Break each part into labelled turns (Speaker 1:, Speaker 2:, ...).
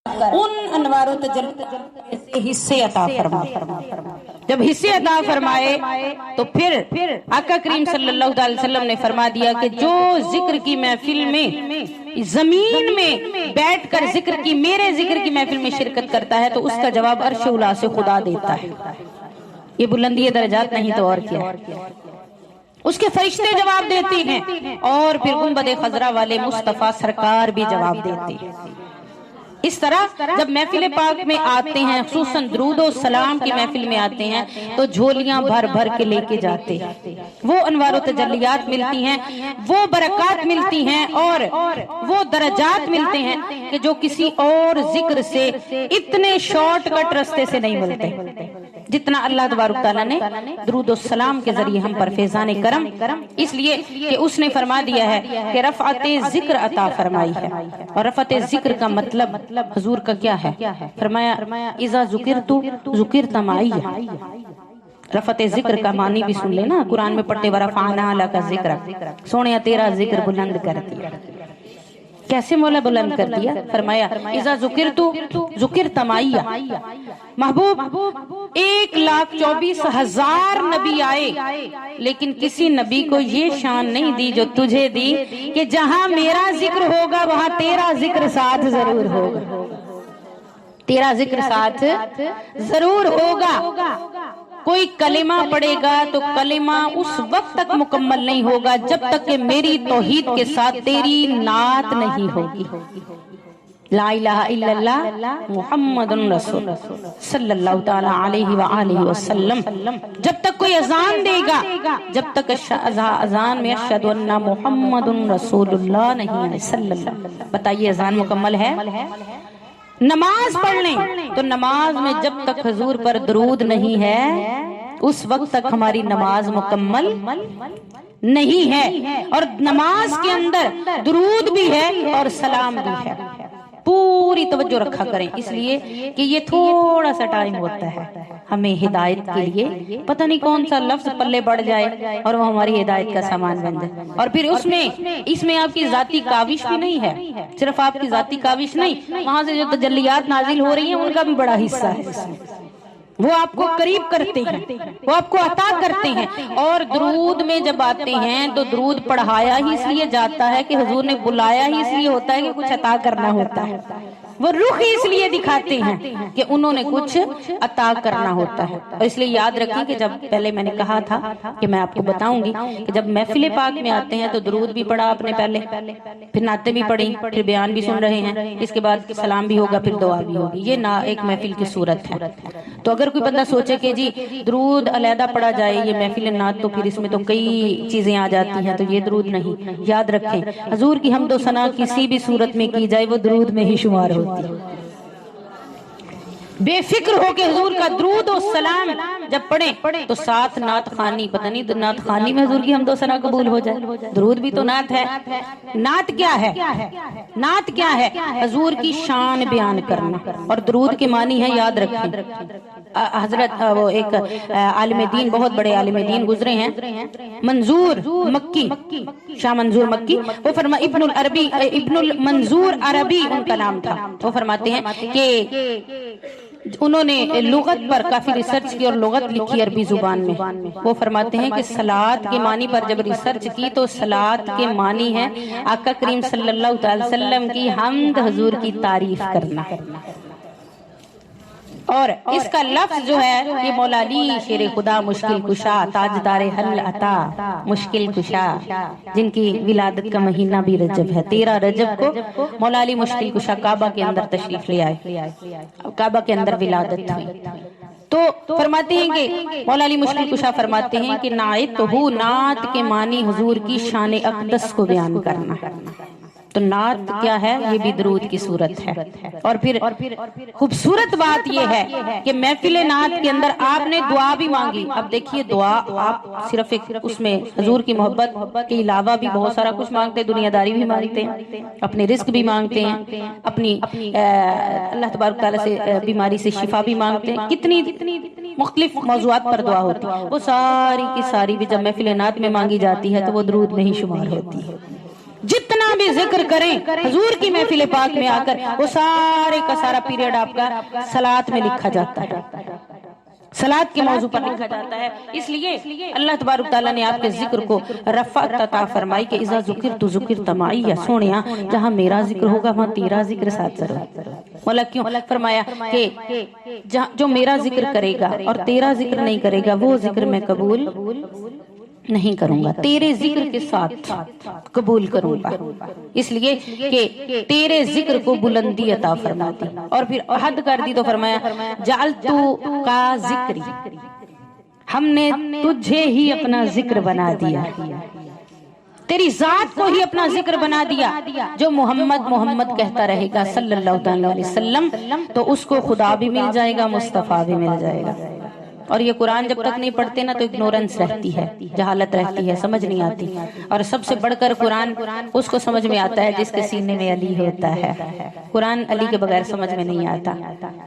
Speaker 1: उन अनवार व तजल्ली से हिस्से अता फरमा। जब हिस्से अता फरमाए तो फिर आका करीम सल्लल्लाहु अलैहि वसल्लम ने फरमा दिया कि जो जिक्र की महफिल में जमीन में बैठकर जिक्र की मेरे जिक्र की महफिल में शिरकत करता है तो उसका जवाब अर्श उला से खुदा देता है। ये बुलंदी दर्जात नहीं तो और क्या है। उसके फरिश्ते जवाब देते हैं और फिर गुंबद खजरा वाले मुस्तफा सरकार भी जवाब देते हैं। इस तरह जब महफिल पाक में आते हैं, खुसूसन दुरूद और सलाम की महफिल में आते हैं तो झोलियां भर भर के लेके जाते हैं। वो अनवार व तजल्लियात मिलती हैं, वो बरकत मिलती हैं और वो दर्जात मिलते हैं कि जो किसी और जिक्र से इतने शॉर्टकट रास्ते से नहीं मिलते जितना अल्लाह तबारक तआला ने दुरूद और सलाम के जरिए हम पर फैजाने करम, इसलिए कि उसने फरमा दिया है कि रफ़अते जिक्र अता फरमाई है। और रफ़अते जिक्र का मतलब हुजूर का क्या है? फरमाया इज़ा ज़ुकिरतु ज़ुकिरत माइया। रफ़अते जिक्र का मानी भी सुन लेना, कुरान में पढ़ते वरफ़अना लका ज़िक्र, सोने तेरा जिक्र बुलंद कर दिया। कैसे मौला बुलंद कर दिया? फरमाया इज़ा ज़ुकिरतु ज़ुकिरत माइया। महबूब 1,24,000 नबी आए लेकिन किसी नबी को ये शान नहीं दी जो तुझे दी कि जहां मेरा जिक्र होगा वहां तेरा जिक्र साथ जरूर होगा। तेरा जिक्र साथ जरूर होगा। कोई कलिमा पढ़ेगा तो कलिमा उस वक्त तक मुकम्मल नहीं होगा जब तक कि मेरी तौहीद के साथ तेरी नात नहीं होगी। ला इलाहा इल्लल्लाह मुहम्मदुन रसूल सल्लल्लाहु ताला अलैहि व आलिहि वसल्लम। जब तक कोई अजान देगा, जब तक अजान में अशहदु अन्ना मुहम्मदुन रसूलुल्लाह नहीं है सल्लल्लाहु। बताइए अजान मुकम्मल है? नमाज पढ़ लें तो नमाज में जब तक हुजूर पर दरूद नहीं है उस वक्त तक हमारी नमाज मुकम्मल नहीं है। और नमाज के अंदर दरूद भी है और सलाम भी है। पूरी तवज्जो रखा करें, इसलिए कि ये थोड़ा सा टाइम होता है हमें हिदायत के लिए। पता नहीं कौन सा लफ्ज पल्ले बढ़ जाए और वो हमारी हिदायत का सामान बन जाए। और फिर इसमें आपकी जाती काविश भी नहीं है, सिर्फ आपकी जाती काविश नहीं, वहां से जो तजल्लियात नाजिल हो रही हैं उनका भी बड़ा हिस्सा है। वो आपको करीब करते हैं, वो आपको अता करते हैं। और दुरूद में जब आते हैं तो दुरूद पढ़ाया ही इसलिए जाता है कि हुजूर ने बुलाया ही इसलिए होता है कि कुछ अता करना होता है। वो रुख इसलिए दिखाते हैं कि उन्होंने कुछ अता करना होता है। और इसलिए याद रखें कि जब पहले मैंने कहा था कि मैं आपको बताऊंगी कि जब महफिल पाक में आते हैं तो दुरूद भी पढ़ा आपने पहले, फिर नाते भी पढ़ी, फिर बयान भी सुन रहे हैं, इसके बाद सलाम भी होगा, फिर दुआ भी होगी। ये ना एक महफिल की सूरत है। तो अगर कोई बंदा सोचे कि जी दुरूद अलहदा पढ़ा जाए ये महफिल नात, तो फिर इसमें तो कई चीजें आ जाती हैं, तो ये दुरूद नहीं। याद रखें हुजूर की हमदो सना किसी भी सूरत में की जाए वो दुरूद में ही शुमार होती है। बेफिक्र हो के हुजूर का दुरूद और सलाम जब पढ़े तो साथ नात खानी, पता नहीं तो नात खानी में हुजूर की हमदो सना कबूल हो जाए। दुरूद भी तो नात है। नात क्या है? नात क्या है? हुजूर की शान बयान करना। और दुरूद के मानी है, याद रखें, हजरत वो एक आलिम दीन, बहुत बड़े आलिम दीन गुजरे हैं, मंजूर मक्की, शाह मंजूर मक्की। वो फरमा इब्नुल मंजूर अरबी उनका नाम था। वो फरमाते हैं कि उन्होंने लुगत पर काफी रिसर्च की और लुगत लिखी अरबी जुबान में। वो फरमाते हैं कि सलात के मानी पर जब रिसर्च की तो सलात के मानी है आका करीम सल्लल्लाहु अलैहि वसल्लम की हमद, हुजूर की तारीफ करना। और इसका लफ्ज जो है ये मौला अली शेर खुदा मुश्किल कुशा ताजदारे हल अता मुश्किल कुशा, जिनकी विलादत का महीना भी रजब है। 13 रजब को मौला अली मुश्किल कुशा काबा के अंदर तशरीफ ले आए, काबा के अंदर विलादत हुई। तो फरमाते हैं कि मौला अली मुश्किल कुशा फरमाते हैं कि नात हु, नात के मानी हुजूर की शान अक़दस को बयान करना। तो नात क्या है? ये भी दुरूद की सूरत है। और फिर खूबसूरत बात ये है कि महफिल नात के अंदर आपने दुआ भी मांगी। अब देखिए दुआ आप सिर्फ एक उसमें हुजूर की मोहब्बत के अलावा भी बहुत सारा कुछ मांगते हैं, दुनियादारी भी मांगते हैं, अपने रिस्क भी मांगते हैं, अपनी अल्लाह तबारक तआला से बीमारी से शिफा भी मांगते हैं। कितनी मुख्तलिफ मौज़ूआत पर दुआ होती है। वो सारी की सारी भी जब महफिल नात में मांगी जाती है तो वो दुरूद में ही शुमार होती है। जितना بھی ذکر کریں حضور کی محفل پاک میں آ کر، وہ سارے کا سارا پیریڈ آپ کا صلاۃ میں لکھا جاتا ہے، صلاۃ کے موضوع پر لکھا جاتا ہے۔ اس لیے اللہ تبارک تعالیٰ نے آپ کے ذکر کو رفعت عطا فرمائی کہ اذا ذکرت ذکرت معی، سونیا جہاں میرا ذکر ہوگا وہاں تیرا ذکر ساتھ ضرور۔ مولا کیوں فرمایا کہ جو میرا ذکر کرے گا اور تیرا ذکر نہیں کرے گا وہ ذکر میں قبول نہیں کروں گا، تیرے ذکر کے ساتھ قبول کروں گا، اس لیے کہ تیرے ذکر کو بلندی عطا فرما دی، اور پھر حد کر دی تو فرمایا جعلتو کا ذکری، ہم نے تجھے ہی اپنا ذکر بنا دیا، تیری ذات کو ہی اپنا ذکر بنا دیا۔ جو محمد محمد کہتا رہے گا صلی اللہ علیہ وسلم تو اس کو خدا بھی مل جائے گا، مصطفیٰ بھی مل جائے گا۔ اور یہ قرآن جب تک نہیں پڑھتے نا تو اگنورنس رہتی ہے، جہالت رہتی ہے، سمجھ نہیں آتی، اور سب سے بڑھ کر قرآن اس کو سمجھ میں آتا ہے جس کے سینے میں علی ہوتا ہے۔ قرآن علی کے بغیر سمجھ میں نہیں آتا،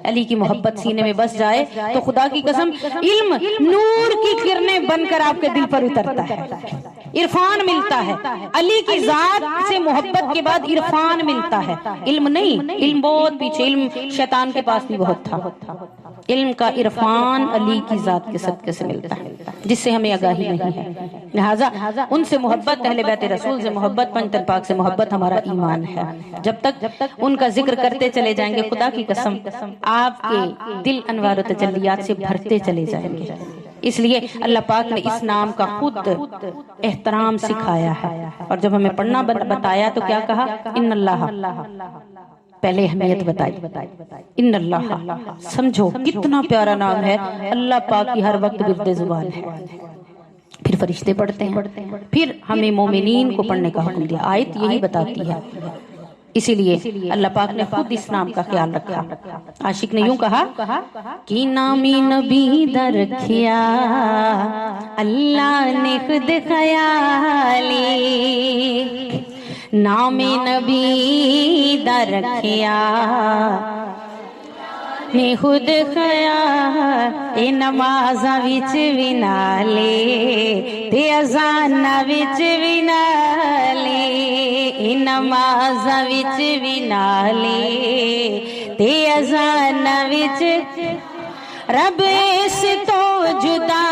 Speaker 1: علی کی محبت سینے میں بس جائے تو خدا کی قسم علم نور کی کرنیں بن کر آپ کے دل پر اترتا ہے، عرفان ملتا ہے۔ علی کی ذات سے محبت کے بعد عرفان ملتا ہے، علم نہیں، علم بہت پیچھے، علم شیطان کے پاس بھی بہت تھا، علم کا عرفان علی کی ذات کے صدقے سے ملتا ہے جس سے ہمیں آگاہی نہیں ہے۔ لہٰذا ان سے محبت، اہل بیت رسول سے محبت، پنجتن پاک سے محبت ہمارا ایمان ہے۔ جب تک ان کا ذکر کرتے چلے جائیں گے خدا کی قسم آپ کے دل انوار و تجلیات سے بھرتے چلے جائیں گے۔ اس لیے اللہ پاک نے اس نام کا خود احترام سکھایا ہے، اور جب ہمیں پڑھنا بتایا تو کیا کہا؟ ان اللہ، پہلے اہمیت بتائی، ان اللہ، سمجھو کتنا پیارا نام ہے، اللہ پاک کی ہر وقت گرد زبان ہے۔ پھر فرشتے پڑھتے ہیں، پھر ہمیں مومنین کو پڑھنے کا حکم دیا، آیت یہی بتاتی ہے۔ اسی لیے اللہ پاک نے خود اس نام کا خیال رکھا۔ عاشق نے یوں کہا کہ نامی نبی در رکھیا اللہ نے خود خیالی، نام نبی در رکھیا نے خود خیال، اے نمازاں وچ وی نالے تے اذاناں وچ وی نالے، اے نمازاں وچ وی نالے تے اذاناں وچ، رب اس تو جدا